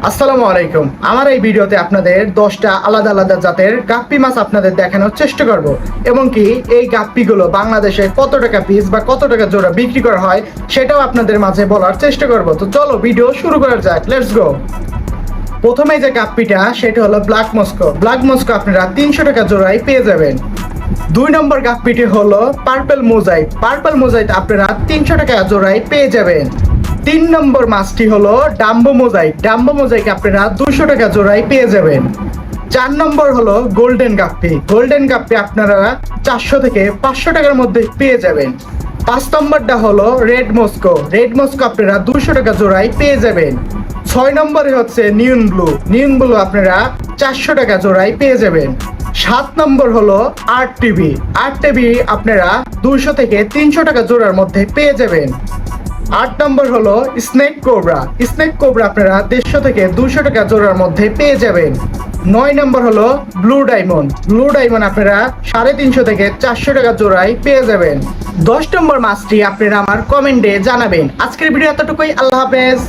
আসসালামু আলাইকুম। আমার এই ভিডিওতে আপনাদের 10টা আলাদা আলাদা জাতের গাপ্পি মাছ আপনাদের দেখানোর চেষ্টা করব এবং কি এই গাপ্পিগুলো বাংলাদেশে কত টাকা পিস বা কত টাকা জোড়া বিক্রি করা হয় সেটাও আপনাদের মাঝে বলার চেষ্টা করব। তো চলো ভিডিও শুরু করা যাক, লেটস গো। প্রথমে যে গাপ্পিটা সেটা হলো ব্ল্যাক মস্কো। ব্ল্যাক মস্কো আপনারা 300 টাকা জোড়ায় পেয়ে যাবেন। 2 নম্বর গাপ্পিটি হলো পার্পল মোজাইক। পার্পল মোজাইক আপনারা 300 টাকা জোড়ায় পেয়ে যাবেন। 3 নম্বর মাছটি হলো ডাম্বো মোজাইক। ডাম্বো মোজাইক আপনারা 200 টাকা জোড়ায় পেয়ে যাবেন। 4 নম্বর হলো গোল্ডেন গাপ্পি। গোল্ডেন গাপ্পি আপনারা 400 থেকে 500 টাকার মধ্যে পেয়ে যাবেন। 5 নম্বরটা হলো রেড মস্কো। রেড মস্কো আপনারা 200 টাকা জোড়ায় পেয়ে যাবেন। 6 নম্বরে হচ্ছে নিয়ন ব্লু। নিয়ন ব্লু আপনারা 400 টাকা জোড়ায় পেয়ে যাবেন। 7 নম্বর হলো আর্ট টিভি। আর্ট টিভি আপনারা 200 থেকে 300 টাকা জোড়ার মধ্যে পেয়ে যাবেন। 8 নম্বর হলো স্নেক কোবরা। স্নেক কোবরা আপনারা 150 থেকে 200 টাকা জোড়ার মধ্যে পেয়ে যাবেন। 9 নম্বর হলো ব্লু ডায়মন্ড। ব্লু ডায়মন্ড আপনারা 350 থেকে 400 টাকা জোড়ায় পেয়ে যাবেন। 10 নম্বর মাছটি আপনারা আমার কমেন্টে জানাবেন। আজকের ভিডিও এতটুকুই, আল্লাহ হাফেজ।